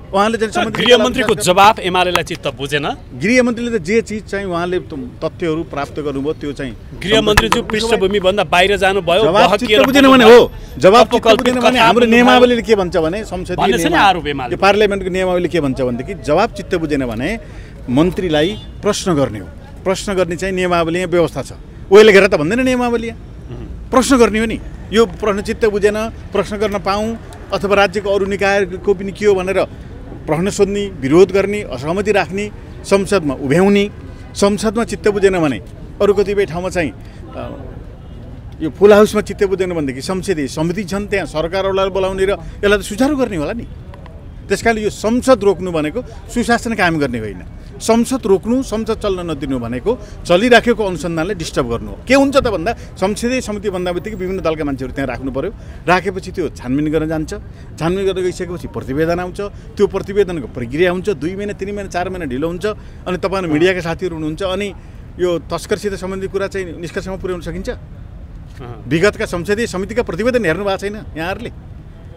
उहाँले चाहिँ गृहमन्त्रीको जवाफ एमालेलाई चित्त बुझेन। गृहमन्त्रीले त जे चिज चाहिँ उहाँले तथ्यहरू प्राप्त गर्नुभयो त्यो चाहिँ गृहमन्त्रीज्यू पृष्ठभूमिभन्दा बाहिर जानुभयो। जवाफ चित्त बुझेन भने हो, जवाफ चित्त बुझेन भने हाम्रो नियमावलीले के भन्छ भने संसदीय पार्लियामेन्टको नियमावलीले के भन्छ भनेदेखि जवाफ चित्त बुझेन भने मन्त्रीलाई प्रश्न गर्ने हो। प्रश्न गर्ने चाहिँ नियमावली व्यवस्था छ। ओहिले घेर त भन्दैन नियमावली, प्रश्न गर्ने हो नि। यो प्रश्न चित्त बुझेन, प्रश्न गर्न पाऊँ अथवा राज्यको अरू निकायको पनि के हो भनेर प्रश्न सोध्ने, विरोध गर्ने, असहमति राख्ने, संसदमा उभ्याउने, संसदमा चित्त बुझेन भने अरू कतिपय ठाउँमा चाहिँ यो फुल हाउसमा चित्त बुझेन भनेदेखि संसदीय समिति छन्, त्यहाँ सरकारहरूलाई बोलाउने र यसलाई त सुचारू गर्ने होला नि। त्यस कारणले यो संसद रोक्नु भनेको सुशासन कायम गर्ने होइन। संसद रोक्नु, संसद चल्न नदिनु भनेको चलिराखेको अनुसन्धानलाई डिस्टर्ब गर्नु हो। के हुन्छ त भन्दा संसदीय समिति भन्दा बित्तिकै विभिन्न दलका मान्छेहरू त्यहाँ राख्नु पर्यो। राखेपछि त्यो छानबिन गर्न जान्छ, छानबिन गर्न गइसकेपछि प्रतिवेदन आउँछ, त्यो प्रतिवेदनको प्रक्रिया हुन्छ, 2 महिना 3 महिना 4 महिना ढिलो हुन्छ। अनि तपाईँ मिडियाका साथीहरू हुनुहुन्छ, अनि यो तस्करसित सम्बन्धित कुरा चाहिँ निष्कर्षमा पुर्याउन सकिन्छ? विगतका संसदीय समितिका प्रतिवेदन हेर्नु भएको छैन यहाँहरूले?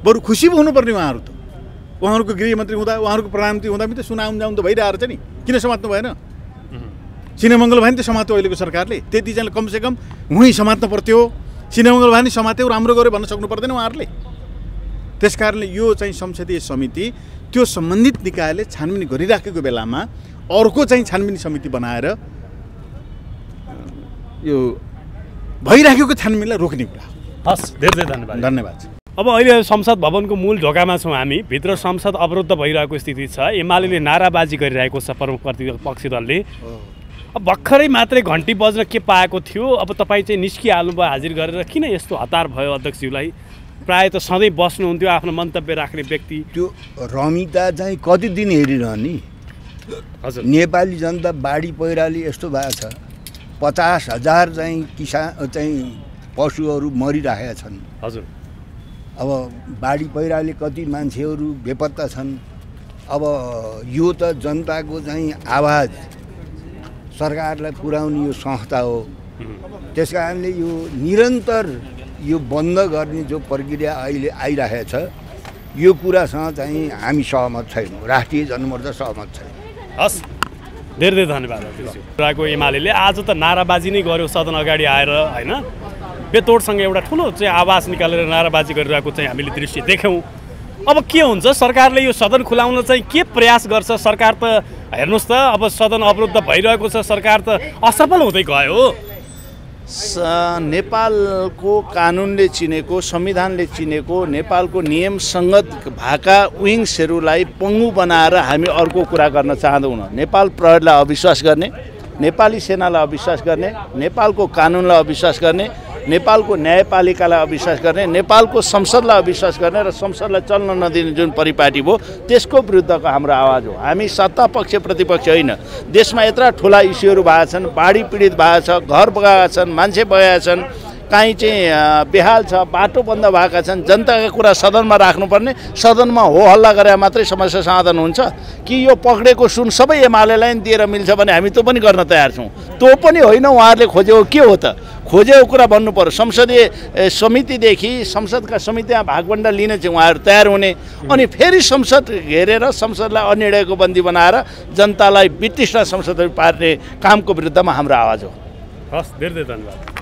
बरु खुसी हुनुपर्ने उहाँहरू त। उहाँहरूको गृहमन्त्री हुँदा, उहाँहरूको प्रधानमन्त्री हुँदा पनि त सुनाउन जाउँ त भइरहेको छ नि। किन समात्नु भएन? सिनेमङ्गल भयो नि त समात्यो अहिलेको सरकारले। त्यति चाहिँ कमसेकम उहीँ समात्नु पर्थ्यो। सिनेमङ्गल भयो नि समात्यो, राम्रो गऱ्यो भन्न सक्नु पर्दैन उहाँहरूले। त्यस कारणले यो चाहिँ संसदीय समिति त्यो सम्बन्धित निकायले छानबिन गरिराखेको बेलामा अर्को चाहिँ छानबिन समिति बनाएर यो भइराखेको छानबिनलाई रोक्ने कुरा। हस्, धेरै धन्यवाद। धन्यवाद। अब अहिले संसद भवनको मूल ढोकामा छौँ हामी। भित्र संसद अवरुद्ध भइरहेको स्थिति छ। एमाले नाराबाजी गरिरहेको छ प्रमुख प्रतिपक्षी दलले। अब भर्खरै मात्रै घन्टी बज्न के पाएको थियो, अब तपाईँ चाहिँ निस्किहाल्नु भयो हाजिर गरेर। किन यस्तो हतार भयो अध्यक्षज्यूलाई? प्रायः त सधैँ बस्नुहुन्थ्यो आफ्नो मन्तव्य राख्ने व्यक्ति। त्यो रमिता चाहिँ कति दिन हेरिरहने? हजुर, नेपाली जनता बाढी पहिराले यस्तो भएको छ, 50,000 चाहिँ किसान चाहिँ पशुहरू मरिरहेका छन्। हजुर अब बाढी पहिराले कति मान्छेहरू बेपत्ता छन्। अब यो त जनताको चाहिँ आवाज सरकारलाई पुर्याउने यो संस्था हो। त्यस कारणले यो निरन्तर यो बन्द गर्ने जो प्रक्रिया अहिले आइरहेको छ यो कुरासँग चाहिँ हामी सहमत छैनौँ, राष्ट्रिय जनमोर्चा सहमत छैन। हस्, धेरै धेरै धन्यवाद। कुराको एमाले आज त नाराबाजी नै गर्यो सदन अगाडि आएर होइन, बेतोडसँग एउटा ठुलो चाहिँ आवाज निकालेर नाराबाजी गरिरहेको चाहिँ हामीले दृश्य देख्यौँ। अब के हुन्छ, सरकारले यो सदन खुलाउन चाहिँ के प्रयास गर्छ? सरकार त हेर्नुहोस् त अब सदन अवरुद्ध भइरहेको छ, सरकार त असफल हुँदै गयो। नेपालको कानुनले चिनेको, संविधानले चिनेको, नेपालको नियम सङ्गत भएका विङ्सहरूलाई पङ्गु बनाएर हामी अर्को कुरा गर्न चाहँदैनौँ। नेपाल प्रहरीलाई अविश्वास गर्ने, नेपाली सेनालाई अविश्वास गर्ने, नेपालको कानुनलाई अविश्वास गर्ने, नेपालको न्यायपालिकालाई अविश्वास गर्ने, नेपालको संसदलाई अविश्वास गर्ने र संसदलाई चल्न नदिने जुन परिपाटी भयो त्यसको विरुद्धको हाम्रो आवाज हो। हामी सत्ता पक्ष प्रतिपक्ष होइन। देशमा यत्रा ठुला इस्युहरू भएका छन्, बाढी पीडित भएको छ, घर बगाएका छन्, मान्छे बगाएका छन्, काहीँ चाहिँ बेहाल छ, बाटो बन्द भएका छन्। जनताका कुरा सदनमा राख्नुपर्ने, सदनमा हो हल्ला गरे मात्रै समस्या समाधान हुन्छ कि यो पक्रेको सुन सबै एमालेलाई दिएर मिल्छ भने हामी त्यो पनि गर्न तयार छौँ। त्यो पनि होइन, उहाँहरूले खोजेको के हो त? खोजेको कुरा भन्नु पर्यो। संसदीय समितिदेखि संसदका समितिमा भागबन्डा लिन चाहिँ उहाँहरू तयार हुने, अनि फेरि संसद घेरेर संसदलाई अनिर्णयको बन्दी बनाएर जनतालाई वितृष्णा संसदहरू पार्ने कामको विरुद्धमा हाम्रो आवाज हो। हस्, धेरै धेरै धन्यवाद।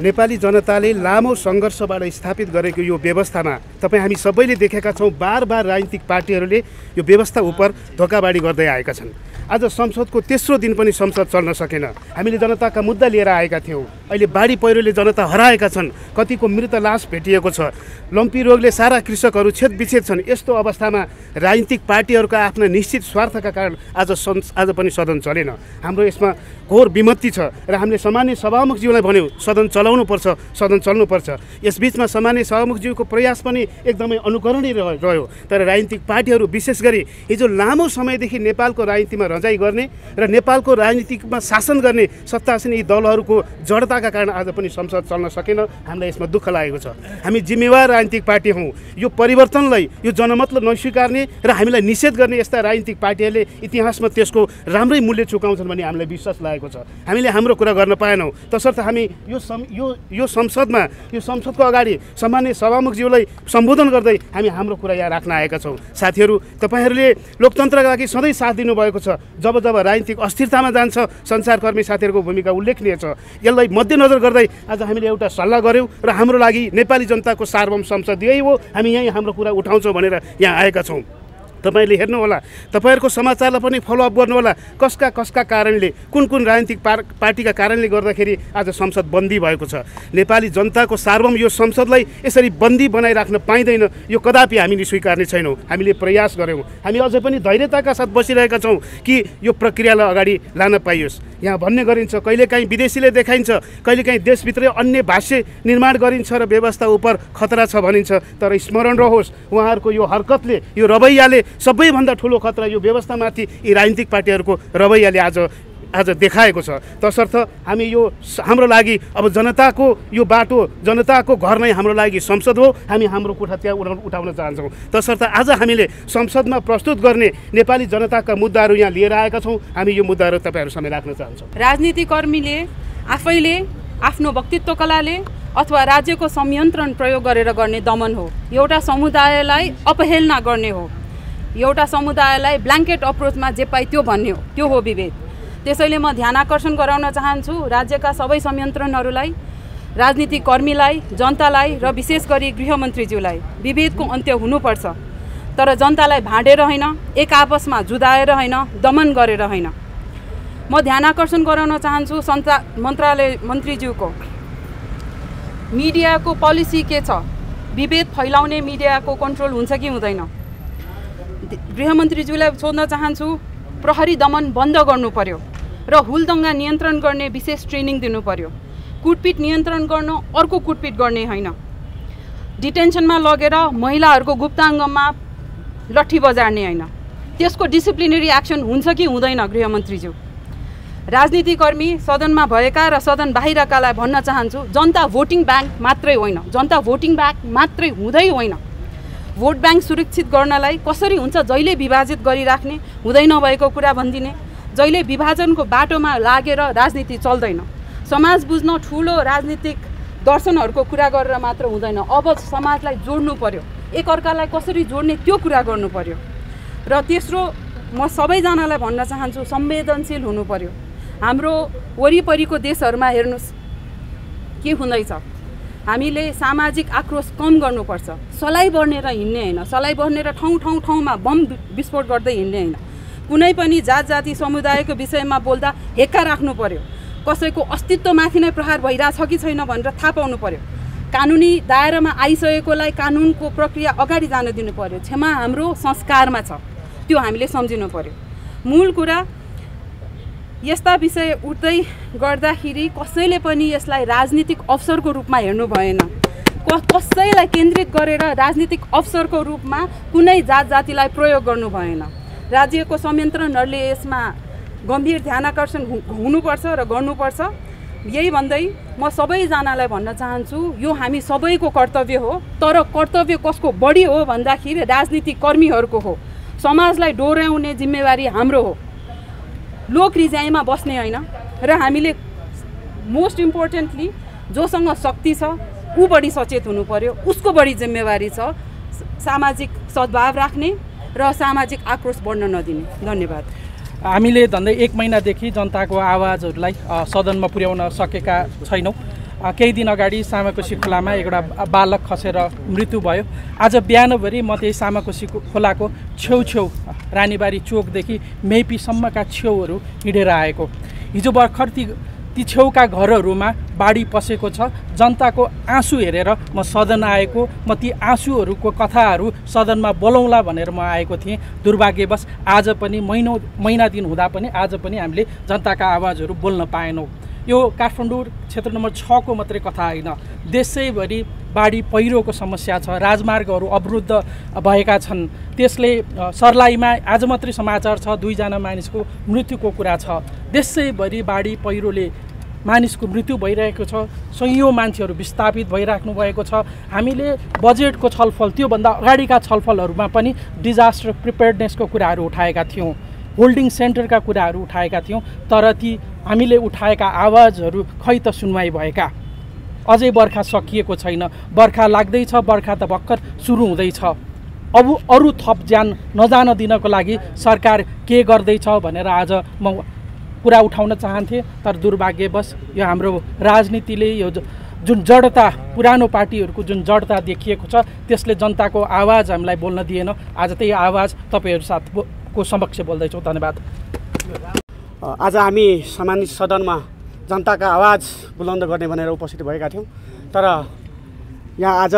नेपाली जनताले लामो सङ्घर्षबाट स्थापित गरेको यो व्यवस्थामा तपाईँ हामी सबैले देखेका छौँ, बार राजनीतिक पार्टीहरूले यो व्यवस्था उप धोकाबाडी गर्दै आएका छन्। आज संसदको तेस्रो दिन पनि संसद चल्न सकेन। हामीले जनताका मुद्दा लिएर आएका थियौँ। अहिले बाढी पहिरोले जनता हराएका छन्, कतिको मृत लास भेटिएको छ, लम्पी रोगले सारा कृषकहरू छेदविच्छेद छन्। यस्तो अवस्थामा राजनीतिक पार्टीहरूका आफ्ना निश्चित स्वार्थका कारण आज पनि सदन चलेन। हाम्रो यसमा घोर विमति छ र हामीले सामान्य सभामुखज्यूलाई भन्यौँ सदन चलाउनुपर्छ, सदन चल्नुपर्छ। यसबीचमा सामान्य सभामुखज्यूको प्रयास पनि एकदमै अनुकरणीय रह्यो। तर राजनीतिक पार्टीहरू विशेष गरी हिजो लामो समयदेखि नेपालको राजनीतिमा रजाइ गर्ने र नेपालको राजनीतिमा शासन गर्ने सत्तासीन यी दलहरूको जडताका कारण आज पनि संसद चल्न सकेन। हामीलाई यसमा दुःख लागेको छ। हामी जिम्मेवार राजनीतिक पार्टी हौँ। यो परिवर्तनलाई, यो जनमतलाई नस्वीकार्ने र हामीलाई निषेध गर्ने यस्ता राजनीतिक पार्टीहरूले इतिहासमा त्यसको राम्रै मूल्य चुकाउँछन् भन्ने हामीलाई विश्वास लागेको छ। हामीले हाम्रो कुरा गर्न पाएनौँ, तसर्थ हामी यो संसदको अगाडि सामान्य सभामुखज्यूलाई सम्बोधन गर्दै हामी हाम्रो कुरा यहाँ राख्न आएका छौँ। साथीहरू, तपाईँहरूले लोकतन्त्रका लागि सधैँ साथ दिनुभएको छ। जब राजनीतिक अस्थिरतामा जान्छ सञ्चारकर्मी साथीहरूको भूमिका उल्लेखनीय छ। यसलाई मध्यनजर गर्दै आज हामीले एउटा सल्लाह गऱ्यौँ र हाम्रो लागि नेपाली जनताको सार्वभौम संसद यही हो, हामी यहीँ हाम्रो कुरा उठाउँछौँ भनेर यहाँ आएका छौँ। तपाईँले हेर्नुहोला, तपाईँहरूको समाचारलाई पनि फलोअप गर्नुहोला। कसका कारणले, कुन राजनीतिक पार्टीका कारणले गर्दाखेरि आज संसद बन्दी भएको छ। नेपाली जनताको सार्वभौम यो संसदलाई यसरी बन्दी बनाइराख्न पाइँदैन। यो कदापि हामीले स्वीकार्ने छैनौँ। हामीले प्रयास गऱ्यौँ। हामी अझै पनि धैर्यताका साथ बसिरहेका छौँ कि यो प्रक्रियालाई अगाडि लान पाइयोस्। यहाँ भन्ने गरिन्छ, कहिलेकाहीँ विदेशीले देखाइन्छ, कहिलेकाहीँ देशभित्रै अन्य भाष्य निर्माण गरिन्छ र व्यवस्था उप खतरा छ भनिन्छ। तर स्मरण रहोस्, उहाँहरूको यो हरकतले, यो रवैयाले सबैभन्दा ठुलो खतरा यो व्यवस्थामाथि यी राजनीतिक पार्टीहरूको रवैयाले आज देखाएको छ। तसर्थ हामी यो हाम्रो लागि अब जनताको यो बाटो, जनताको घर नै हाम्रो लागि संसद हो। हामी हाम्रो कुरा त्यहाँ उठाउन चाहन्छौँ। तसर्थ आज हामीले संसदमा प्रस्तुत गर्ने नेपाली जनताका मुद्दाहरू यहाँ लिएर आएका छौँ। हामी यो मुद्दाहरू तपाईँहरू सामु राख्न चाहन्छौँ। राजनीतिक कर्मीले आफैले आफ्नो व्यक्तित्व कलाले अथवा राज्यको संयन्त्रण प्रयोग गरेर गर्ने दमन हो। एउटा समुदायलाई अपहेलना गर्ने हो। एउटा समुदायलाई ब्ल्याङ्केट अप्रोचमा जे पाइ त्यो भन्ने हो, त्यो हो विभेद। त्यसैले म ध्यान आकर्षण गराउन चाहन्छु राज्यका सबै संयन्त्रणहरूलाई, राजनीतिक कर्मीलाई, जनतालाई र विशेष गरी गृहमन्त्रीज्यूलाई, विभेदको अन्त्य हुनुपर्छ। तर जनतालाई भाँडेर होइन, एक आपसमा जुदाएर होइन, दमन गरेर होइन। म ध्यान आकर्षण गराउन चाहन्छु मन्त्रालय मन्त्रीज्यूको, मिडियाको पोलिसी के छ? विभेद फैलाउने मिडियाको कन्ट्रोल हुन्छ कि हुँदैन? गृहमन्त्रीज्यूलाई सोध्न चाहन्छु, प्रहरी दमन बन्द गर्नु पर्यो र हुलदङ्गा नियन्त्रण गर्ने विशेष ट्रेनिङ दिनु पर्यो। कुटपिट नियन्त्रण गर्न अर्को कुटपिट गर्ने होइन। डिटेन्सनमा लगेर महिलाहरूको गुप्ताङ्गमा लट्ठी बजार्ने होइन। त्यसको डिसिप्लिनरी एक्सन हुन्छ कि हुँदैन? गृहमन्त्रीज्यू, राजनीतिकर्मी सदनमा भएका र सदन बाहिरकालाई भन्न चाहन्छु, जनता भोटिङ ब्याङ्क मात्रै होइन, जनता भोटिङ ब्याङ्क मात्रै हुँदै होइन। भोट ब्याङ्क सुरक्षित गर्नलाई कसरी हुन्छ, जहिले विभाजित गरिराख्ने, हुँदै नभएको कुरा भनिदिने, जहिले विभाजनको बाटोमा लागेर राजनीति चल्दैन। समाज बुझ्न ठुलो राजनीतिक दर्शनहरूको कुरा गरेर मात्र हुँदैन, अब समाजलाई जोड्नु पर्यो, एकअर्कालाई कसरी जोड्ने त्यो कुरा गर्नु पर्यो। र तेस्रो, म सबैजनालाई भन्न चाहन्छु, संवेदनशील हुनु पर्यो। हाम्रो वरिपरिको देशहरूमा हेर्नुहोस् के हुँदैछ, हामीले सामाजिक आक्रोश कम गर्नुपर्छ। सलाई बढ्नेर हिँड्ने होइन, सलाई बढ्नेर ठाउँमा बम विस्फोट गर्दै हिँड्ने होइन। कुनै पनि जात जाति समुदायको विषयमा बोल्दा हेक्का राख्नु पर्यो, कसैको अस्तित्वमाथि नै प्रहार भइरहेछ कि छैन भनेर थाहा पाउनु पर्यो। कानुनी दायरामा आइसकेकोलाई कानुनको प्रक्रिया अगाडि जान दिनु पर्यो। क्षमा हाम्रो संस्कारमा छ, त्यो हामीले सम्झिनु पर्यो। मूल कुरा, यस्ता विषय उठ्दै गर्दाखेरि कसैले पनि यसलाई राजनीतिक अवसरको रूपमा हेर्नु भएन। कसैलाई केन्द्रित गरेर राजनीतिक अवसरको रूपमा कुनै जात जातिलाई प्रयोग गर्नु भएन। राज्यको संयन्त्रहरूले यसमा गम्भीर ध्यानाकर्षण हुनुपर्छ र गर्नुपर्छ। यही भन्दै म सबैजनालाई भन्न चाहन्छु, यो हामी सबैको कर्तव्य हो, तर कर्तव्य कसको बढी हो भन्दाखेरि राजनीतिक कर्मीहरूको हो। समाजलाई डोर्याउने जिम्मेवारी हाम्रो हो, लोक रिजाइमा बस्ने होइन। र हामीले मोस्ट इम्पोर्टेन्टली जोसँग शक्ति छ ऊ बढी सचेत हुनु पर्यो, उसको बढी जिम्मेवारी छ सामाजिक सद्भाव राख्ने र सामाजिक आक्रोश बढ्न नदिने। धन्यवाद। हामीले झन्डै 1 महिनादेखि जनताको आवाजहरूलाई सदनमा पुर्याउन सकेका छैनौँ। केही दिन अगाडि सामाकोशी खोलामा एउटा बालक खसेर मृत्यु भयो। आज बिहानभरि म त्यही सामाकोशी खोलाको छेउछेउ रानीबारी चोकदेखि मेपीसम्मका छेउहरू हिँडेर आएको। हिजो भर्खर ती छेउका घरहरूमा बाढी पसेको छ। जनताको आँसु हेरेर म सदन आएको। म ती आँसुहरूको कथाहरू सदनमा बोलाउँला भनेर म आएको थिएँ। दुर्भाग्यवश आज पनि महिना दिन हुँदा पनि आज पनि हामीले जनताका आवाजहरू बोल्न पाएनौँ। यो काठमाडौँ क्षेत्र नम्बर 6 को मात्रै कथा होइन, देशैभरि बाढी पहिरोको समस्या छ, राजमार्गहरू अवरुद्ध भएका छन्। त्यसले सर्लाहीमा आज मात्रै समाचार छ 2 जना मानिसको मृत्युको कुरा छ। देशैभरि बाढी पहिरोले मानिसको मृत्यु भइरहेको छ, सयौं मान्छेहरू विस्थापित भइराख्नु भएको छ। हामीले बजेटको छलफल, त्योभन्दा अगाडिका छलफलहरूमा पनि डिजास्टर प्रिपेयर्डनेसको कुराहरू उठाएका थियौँ, होल्डिङ सेन्टरका कुराहरू उठाएका थियौँ, तर ती हामीले उठाएका आवाजहरू खै त सुनवाई भएका। अझै बर्खा सकिएको छैन, बर्खा लाग्दैछ, बर्खा त भर्खर सुरु हुँदैछ। अब अरू थप ज्यान नजान दिनको लागि सरकार के गर्दैछ भनेर आज म कुरा उठाउन चाहन्थेँ, तर दुर्भाग्यवश यो हाम्रो राजनीतिले यो जुन जडता, पुरानो पार्टीहरूको जुन जडता देखिएको छ त्यसले जनताको आवाज हामीलाई बोल्न दिएन। आज त्यही आवाज तपाईँहरू साथको समक्ष बोल्दैछौँ। धन्यवाद। आज हामी सामान्य सदनमा जनताका आवाज बुलन्द गर्ने भनेर उपस्थित भएका थियौँ, तर यहाँ आज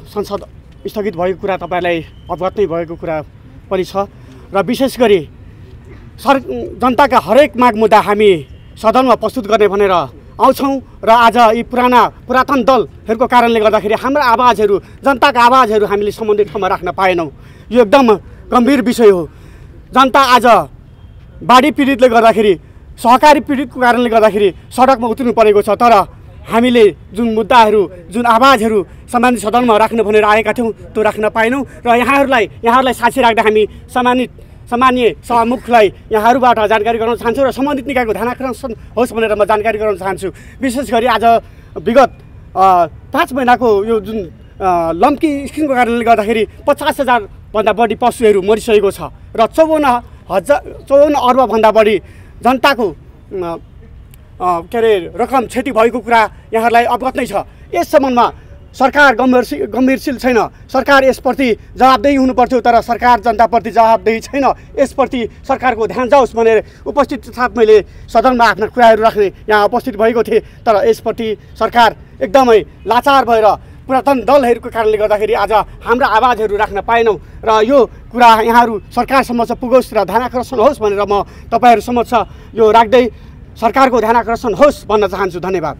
संसद स्थगित भएको कुरा तपाईँलाई अवगत नै भएको कुरा पनि छ। र विशेष गरी जनताका हरेक माग मुद्दा हामी सदनमा प्रस्तुत गर्ने भनेर आउँछौँ र आज यी पुरातन दलहरूको कारणले गर्दाखेरि हाम्रा आवाजहरू, जनताका आवाजहरू हामीले सम्बन्धित ठाउँमा राख्न पाएनौँ। यो एकदम गम्भीर विषय हो। जनता आज बाढी पीडितले गर्दाखेरि, सहकारी पीडितको कारणले गर्दाखेरि सडकमा उत्रिनु परेको छ, तर हामीले जुन मुद्दाहरू, जुन आवाजहरू सामान्य सदनमा राख्नु भनेर आएका थियौँ त्यो राख्न पाएनौँ। र यहाँहरूलाई साक्षी राख्दा हामी सामान्य सभामुखलाई यहाँहरूबाट जानकारी गराउन चाहन्छु र सम्बन्धित निकायको ध्यानाकर्षण होस् भनेर म जानकारी गराउन चाहन्छु। विशेष गरी आज विगत 5 महिनाको यो जुन लम्की स्किमको कारणले गर्दाखेरि 50,000 भन्दा बढी पशुहरू मरिसकेको छ र 54 अर्बभन्दा बढी जनताको रकम क्षति भएको कुरा यहाँहरूलाई अवगत नै छ। यस सम्बन्धमा सरकार गम्भीरशील छैन। सरकार यसप्रति जवाबदेही हुनुपर्थ्यो, तर सरकार जनताप्रति जवाबदेही छैन। यसप्रति सरकारको ध्यान जाओस् भनेर उपस्थित साथ मैले सदनमा आफ्ना कुराहरू राख्ने यहाँ उपस्थित भएको थिएँ, तर यसप्रति सरकार एकदमै लाचार भएर पुरातन दलहरूको कारणले गर्दाखेरि आज हाम्रा आवाजहरू राख्न पाएनौँ र यो कुरा यहाँहरू सरकार समक्ष पुगोस् र ध्यानाकर्षण होस् भनेर म तपाईँहरू समक्ष यो राख्दै सरकारको ध्यानाकर्षण होस् भन्न चाहन्छु। धन्यवाद।